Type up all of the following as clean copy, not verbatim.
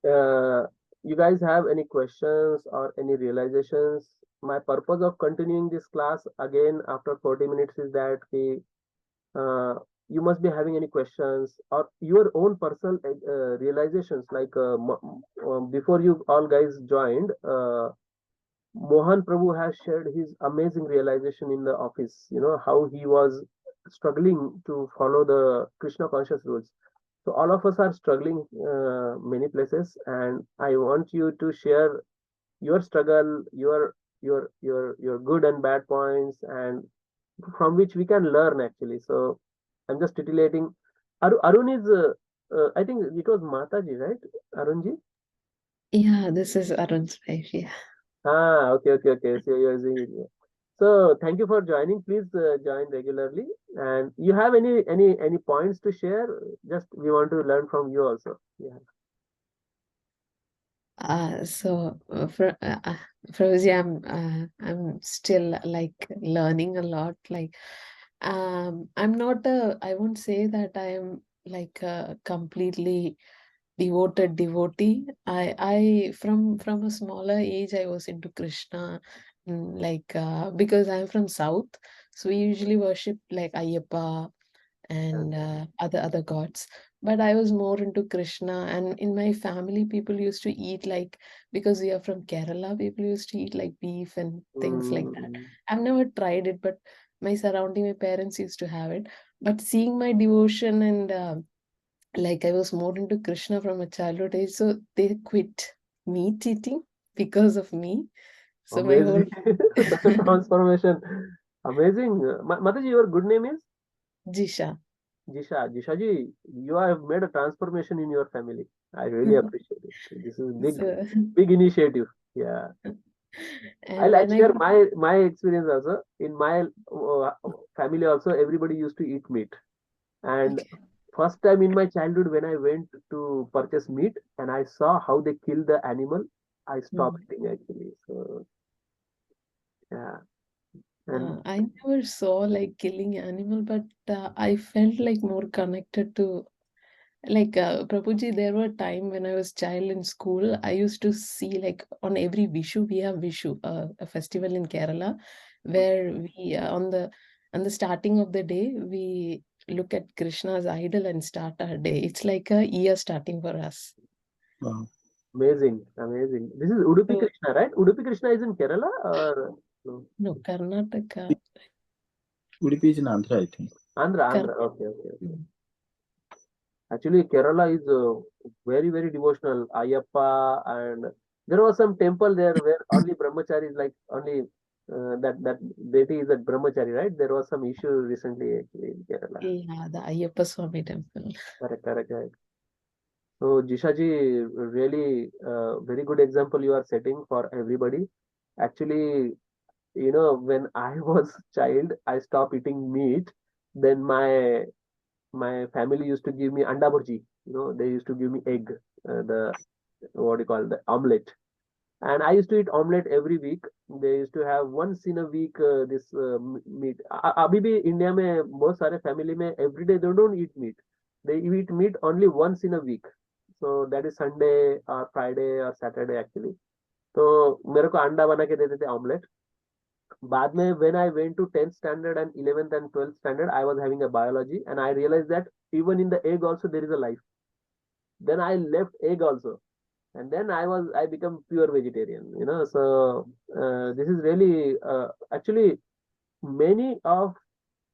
uh, you guys have any questions or any realizations? My purpose of continuing this class again after 40 minutes is that uh, you must be having any questions or your own personal realizations. Like before you all guys joined, Mohan Prabhu has shared his amazing realization in the office. You know how he was struggling to follow the Krishna conscious rules. So all of us are struggling many places, and I want you to share your struggle, your good and bad points, and from which we can learn actually. So I'm just titillating. Arun is, I think it was Mataji, right? Arunji? Yeah, this is Arun's wife. Yeah. Ah, okay, okay, okay. So you're using it. So thank you for joining. Please join regularly. And you have any points to share? Just we want to learn from you also. Yeah. So, Frozi, I'm still like learning a lot. Like, I'm not a. I won't say that I am like a completely devoted devotee. I from a smaller age I was into Krishna, like because I'm from South, so we usually worship like Ayyappa and Okay. other gods. But I was more into Krishna, and in my family, people used to eat like, because we are from Kerala, people used to eat like beef and things like that. Mm, I've never tried it, but my surrounding, my parents used to have it. But seeing my devotion and like I was more into Krishna from a childhood age, so they quit meat eating because of me. So my whole amazing. Such a transformation. Amazing. Mataji, your good name is Jisha. Jisha. Jishaji, you have made a transformation in your family. I really appreciate it. This is So, big initiative. Yeah. and I'll when I share my experience also. In my family also, everybody used to eat meat. And okay. first time in my childhood, when I went to purchase meat and I saw how they kill the animal, I stopped Mhm. eating actually. So yeah, and I never saw like killing animal, but I felt like more connected to like Prabhuji. There were time when I was child in school. I used to see like on every Vishu we have Vishu, a festival in Kerala, where we on the starting of the day we look at Krishna's idol and start our day. It's like a year starting for us. Wow. amazing, amazing. This is Udupi So Krishna, right? Udupi Krishna is in Kerala or no? no, Karnataka, Udupi is in Andhra, I think. Andhra, Kar- Andhra. Okay, okay, okay. Actually, Kerala is very, very devotional. Ayappa, and there was some temple there where only brahmacharis, like only that deity is a brahmachari, right? There was some issue recently actually in Kerala. yeah, the Ayyappa Swami temple. Correct, correct, correct. So, Jishaji, really very good example you are setting for everybody. Actually, you know, when I was child, I stopped eating meat. Then my family used to give me anda bhurji. You know, they used to give me egg, the what do you call the omelette. And I used to eat omelette every week. They used to have once in a week this meat. अभी भी India में बहुत सारे family में every day they don't eat meat. They eat meat only once in a week. So that is Sunday or Friday or Saturday actually. तो मेरे को अंडा बना के देते थे ऑमलेट. बाद में when I went to 10th standard and 11th and 12th standard, I was having a biology and I realized that even in the egg also there is a life. Then I left egg also, and then I become pure vegetarian. You know, so this is really actually many of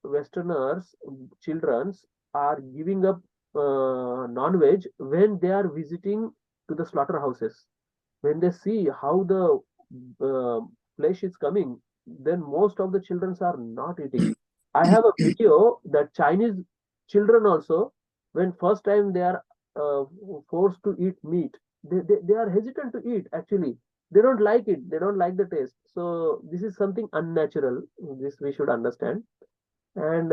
Westerners childrens are giving up non-veg when they are visiting to the slaughterhouses. When they see how the uh, flesh is coming, then most of the children are not eating. I have a video that Chinese children also, when first time they are uh, forced to eat meat, they are hesitant to eat actually. They don't like it, they don't like the taste. So this is something unnatural. This we should understand. And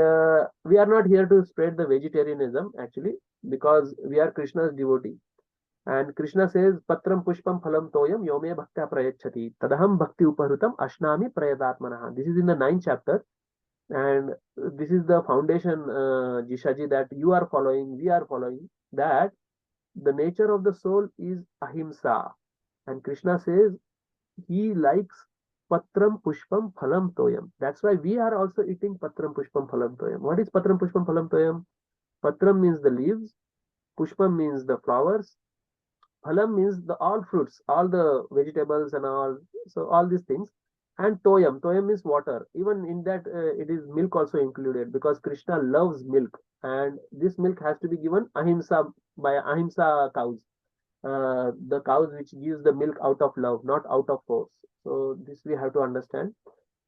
we are not here to spread the vegetarianism actually, because we are Krishna's devotee. And Krishna says, Patram Pushpam Phalam Toyam Yome Bhaktya Prayachati Tadaham Bhakti Uparutam Ashnami Prayadatmanaha. This is in the ninth chapter. And this is the foundation, Jishaji, that you are following, we are following. That the nature of the soul is ahimsa, and Krishna says he likes patram pushpam phalam toyam. That's why we are also eating patram pushpam phalam toyam. What is patram pushpam phalam toyam? Patram means the leaves, pushpam means the flowers, phalam means the all fruits, all the vegetables and all. So all these things. And toyam means water. Even in that, it is milk also included, because Krishna loves milk, and this milk has to be given ahimsa, by ahimsa cows. The cows which gives the milk out of love, not out of force. So this we have to understand.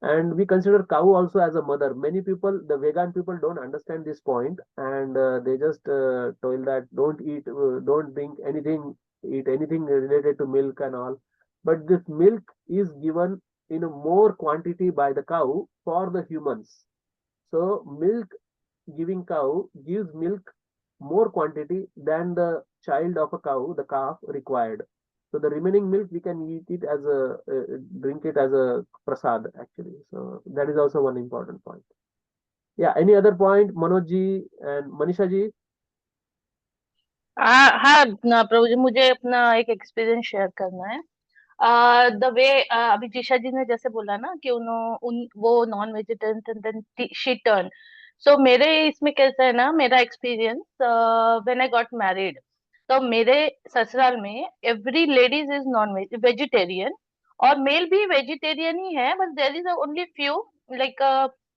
And we consider cow also as a mother. Many people, the vegan people, don't understand this point, and they just told that don't eat, don't drink anything, eat anything related to milk and all. But this milk is given in a more quantity by the cow for the humans. So milk giving cow gives milk more quantity than the child of a cow, the calf, required. So the remaining milk we can eat it as a drink it as a prasad actually. So that is also one important point. Yeah. Any other point, Manoj ji and Manisha ji? हाँ प्रभु जी, मुझे अपना एक experience share करना है। The way अभी geisha जी ने जैसे बोला ना कि वो non vegetarian then she turn. So मेरे इसमें कैसा है ना, मेरा experience when I got married, तो मेरे ससुराल में every ladies is non vegetarian, और मेल भी वेजिटेरियन ही है, but there is only few like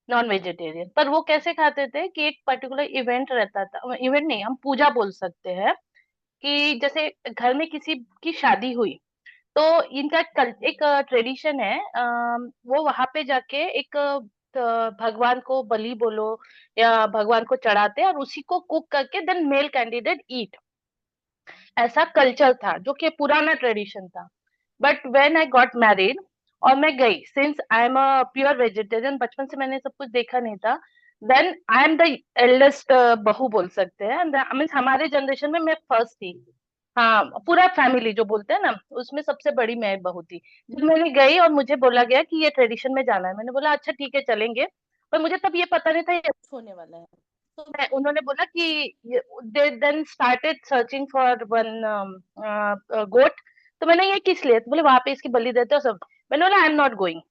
non vegetarian. पर वो कैसे खाते थे कि एक पर्टिकुलर इवेंट रहता था, इवेंट नहीं, हम पूजा बोल सकते हैं, कि जैसे घर में किसी की शादी हुई, तो इनका एक ट्रेडिशन है, वो वहां पे जाके एक भगवान को बलि बोलो या भगवान को चढ़ाते हैं, और उसी को कुक करके देन मेल कैंडिडेट ईट। ऐसा कल्चर था, जो कि पुराना ट्रेडिशन था। But when I got married और मैं गई, since I am a pure vegetarian, बचपन से मैंने सब कुछ देखा नहीं था, then I am the eldest बहू बोल सकते हैं, मीन्स हमारे जनरेशन में मैं फर्स्ट थी। हाँ, पूरा फैमिली जो बोलते हैं ना, उसमें सबसे बड़ी मैं बहू थी। जब मैंने गई और मुझे बोला गया कि ये ट्रेडिशन में जाना है, मैंने बोला अच्छा ठीक है चलेंगे, पर मुझे तब ये पता नहीं था ये कुछ होने वाला है। तो मैं, उन्होंने बोला कि they then started searching for one goat. तो मैंने, ये किस लिए? तो बोले वहां पे इसकी बलि देते हो सब। मैंने बोला आई एम नॉट गोइंग,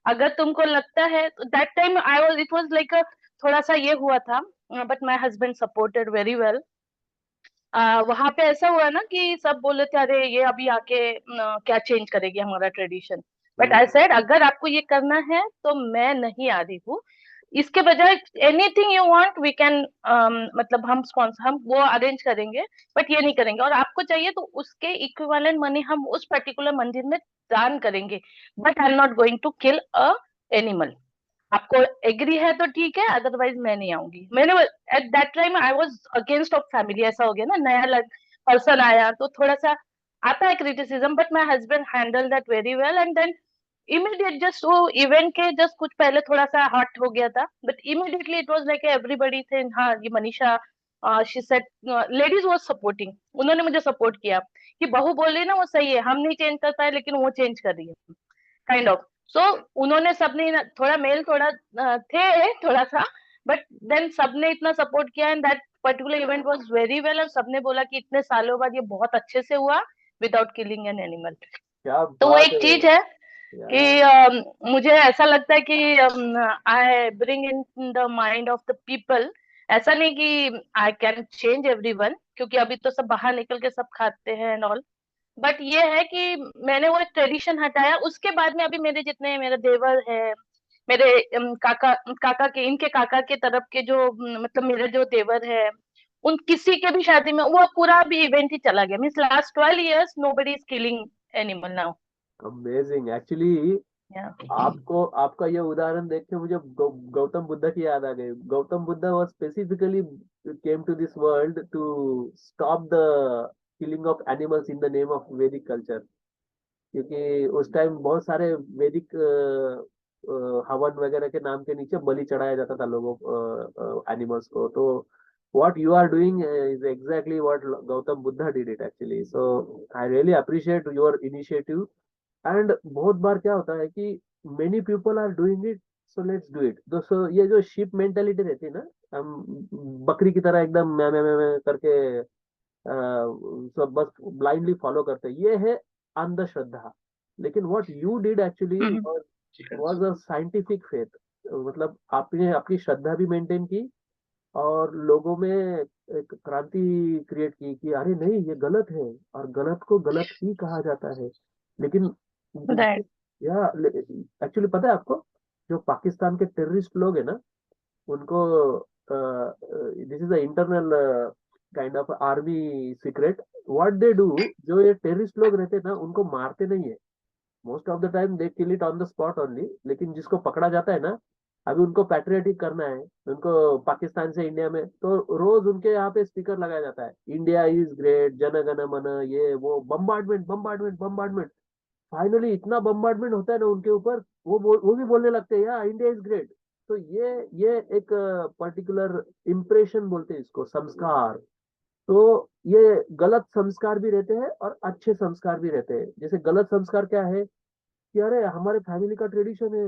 अगर तुमको लगता है। That time I was, it was like थोड़ा सा ये हुआ था, but my husband supported very well. वहां पे ऐसा हुआ ना कि सब बोले थे अरे ये अभी आके क्या चेंज करेगी हमारा ट्रेडिशन। बट आई सेड अगर आपको ये करना है तो मैं नहीं आ रही हूँ, इसके बजाय anything you want we can, मतलब हम स्पॉन्सर, हम वो अरेंज करेंगे, बट ये नहीं करेंगे। और आपको चाहिए तो उसके इक्विवेलेंट मनी हम उस पर्टिकुलर मंदिर में दान करेंगे, but I am not going to kill a animal. आपको एग्री है तो ठीक है, अदरवाइज मैं नहीं आऊंगी। मैंने at that time I was against of family. ऐसा हो गया ना, नया पर्सन आया तो थोड़ा सा आता है criticism, but my husband handle that very well. And then immediate, just वो इवेंट के जस्ट कुछ पहले थोड़ा सा हॉट हो गया था, but immediately it was like everybody थे, हाँ ये Manisha, she said, ladies was supporting, उन्होंने मुझे सपोर्ट किया कि बहू बोल रही है ना वो सही है, हम नहीं चेंज कर पाए लेकिन वो चेंज कर रही है, काइंड ऑफ। सो उन्होंने सबने थोड़ा मेल थोड़ा थे थोड़ा सा, बट देन सबने इतना सपोर्ट किया, and that particular event was very well. और सबने बोला कि इतने सालों बाद ये बहुत अच्छे से हुआ विदाउट किलिंग एन एनिमल। क्या तो वो बात एक है चीज है कि यार। मुझे ऐसा लगता है कि I bring in the mind of the people. ऐसा नहीं कि आई कैन चेंज एवरीवन, क्योंकि अभी तो सब बाहर निकल के सब खाते हैं एंड ऑल, बट ये है कि मैंने वो ट्रेडिशन हटाया। उसके बाद में अभी मेरे जितने मेरे देवर है, मेरे काका काका के, इनके काका के तरफ के जो मतलब मेरे जो देवर है, उन किसी के भी शादी में वो पूरा भी इवेंट ही चला गया। Means last 12 years nobody is killing animal now. Amazing actually. आपको आपका ये उदाहरण देख के मुझे गौतम बुद्ध की याद आ गई। Gautam Buddha was specifically came to this world to stop the killing of animals in the name of Vedic culture, क्योंकि उस टाइम बहुत सारे वैदिक हवन वगैरह के नाम के नीचे बलि चढ़ाया जाता था लोगों एनिमल्स को। तो what you are doing is exactly what Gautam Buddha did it actually. So I really appreciate your initiative. And बहुत बार क्या होता है कि many people are doing it, so let's do it. दोस्तों, ये जो शिप मेंटेलिटी रहती है ना, हम बकरी की तरह एकदम मैं करके सब बस ब्लाइंडली फॉलो करते हैं, ये है अंधश्रद्धा. लेकिन what you did actually was a scientific faith. मतलब आपने अपनी श्रद्धा भी मेंटेन की और लोगों में एक क्रांति क्रिएट की कि अरे नहीं ये गलत है और गलत को गलत ही कहा जाता है. लेकिन Right. या एक्चुअली पता है आपको, जो पाकिस्तान के टेररिस्ट लोग है ना, उनको this is a internal kind of army secret. What they do, जो ये टेररिस्ट लोग रहते हैं ना, उनको मारते नहीं है. Most of the time they kill it on the spot only. लेकिन जिसको पकड़ा जाता है ना, अभी उनको पैट्रियोटिक करना है, उनको पाकिस्तान से इंडिया में, तो रोज उनके यहाँ पे स्पीकर लगाया जाता है, India is great, Jana Gana मन, ये वो, बम्बार्डमेंट बम्बार्डमेंट बम्बार्डमेंट. फाइनली इतना बम्बार्डमेंट होता है ना उनके ऊपर, वो भी बोलने लगते हैं यार इंडिया इज ग्रेट. तो ये एक पर्टिकुलर इम्प्रेशन बोलते हैं इसको, संस्कार. तो ये गलत संस्कार भी रहते हैं और अच्छे संस्कार भी रहते हैं. जैसे गलत संस्कार क्या है कि अरे हमारे फैमिली का ट्रेडिशन है,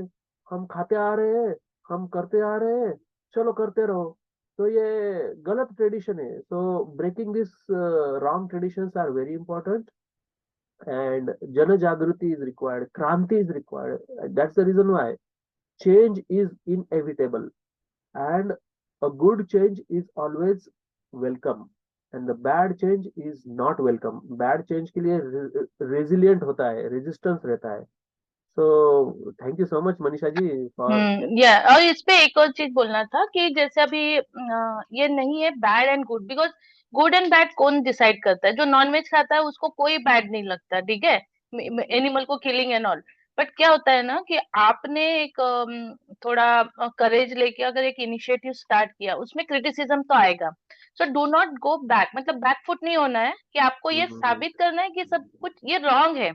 हम खाते आ रहे हैं, हम करते आ रहे हैं, चलो करते रहो. तो ये गलत ट्रेडिशन है. So breaking this wrong traditions are very important. And Jana Jagruti is required, Kranti is required. That's the reason why change is inevitable, and a good change is always welcome, and the bad change is not welcome. Bad change के लिए resilient होता है, resistance रहता है. So thank you so much Manisha ji for. या और इस पे एक और चीज बोलना था कि जैसे अभी ये नहीं है bad and good, because good and bad कौन डिसाइड करता है? जो नॉनवेज खाता है उसको कोई बैड नहीं लगता, ठीक है, एनिमल को किलिंग एंड ऑल. बट क्या होता है ना कि आपने एक थोड़ा करेज लेके अगर एक इनिशिएटिव स्टार्ट किया, उसमें क्रिटिसिज्म तो आएगा. So do not go back, मतलब बैकफुट नहीं होना है कि आपको ये साबित करना है कि सब कुछ ये रॉन्ग है.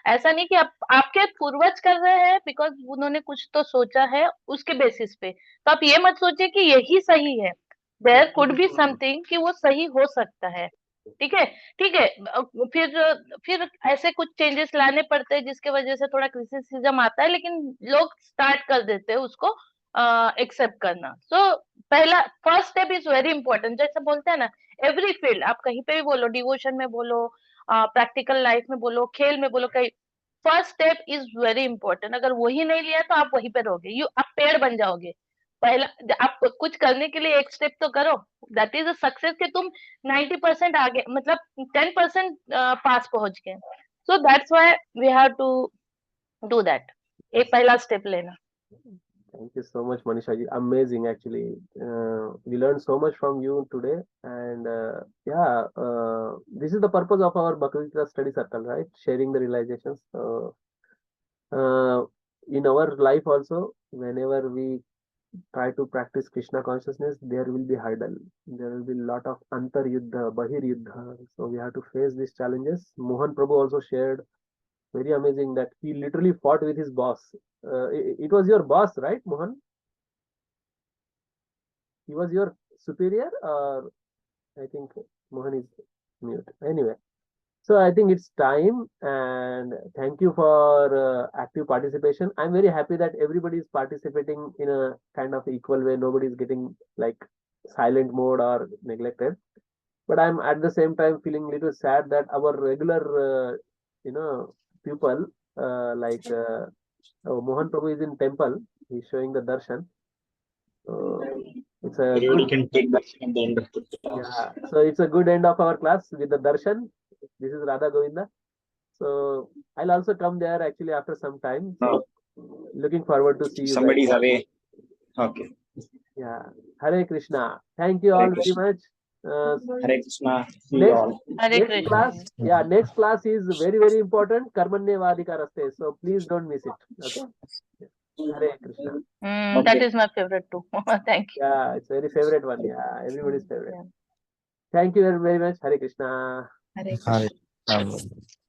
ऐसा नहीं कि आपके पूर्वज कर रहे हैं बिकॉज उन्होंने कुछ तो सोचा है उसके बेसिस पे, तो आप ये मत सोचिए कि यही सही है. देयर कुड बी समथिंग कि वो सही हो सकता है. ठीक है, ठीक है. फिर ऐसे कुछ चेंजेस लाने पड़ते हैं जिसके वजह से थोड़ा क्रिटिसिज्म आता है, लेकिन लोग स्टार्ट कर देते हैं उसको एक्सेप्ट करना. सो पहला first step is very important. जैसे बोलते हैं ना, एवरी फील्ड, आप कहीं पे भी बोलो, डिवोशन में बोलो, प्रैक्टिकल लाइफ में बोलो, खेल में बोलो, कहीं, first step is very important. अगर वही नहीं लिया तो आप वहीं पे रहोगे, आप पेड़ बन जाओगे. पहला आप कुछ करने के लिए एक स्टेप तो करो. दैट इज अ सक्सेस कि तुम 90% आगे, मतलब 10% पास पहुंच गए. So that's why we have to do that. एक पहला स्टेप लेना. Thank you so much, Manisha ji. Amazing, actually. We learned so much from you today, and this is the purpose of our Bhagavad Gita study circle, right? Sharing the realizations. In our life also, whenever we try to practice Krishna consciousness, there will be hurdle. There will be a lot of antar yuddha, bahir yuddha. So we have to face these challenges. Mohan Prabhu also shared very amazing that he literally fought with his boss. It was your boss, right, Mohan? He was your superior, or I think Mohan is mute. Anyway, so I think it's time, and thank you for active participation. I'm very happy that everybody is participating in a kind of equal way. Nobody is getting like silent mode or neglected. But I'm at the same time feeling a little sad that our regular, people Mohan Prabhu is in temple. He's showing the darshan. So it's a Everybody good, can take darshan at the end of the class. yeah. So it's a good end of our class with the darshan. This is Radha Govinda. So I'll also come there actually after some time. So looking forward to see you. Somebody's guys. away. Okay. Yeah. Hare Krishna. Thank you all Hare very Krishna. much. Hare Krishna. See you Next, all. Hare next Krishna. class, yeah, next class is very, very important. Karmanye Vadikaraste. So please don't miss it. Okay. Hare Krishna. That Okay. is my favorite too. Thank you. Yeah, it's very favorite one. Yeah, everybody's favorite. Yeah. Thank you very, very much. Hare Krishna. Hare Hare Krishna. Krishna.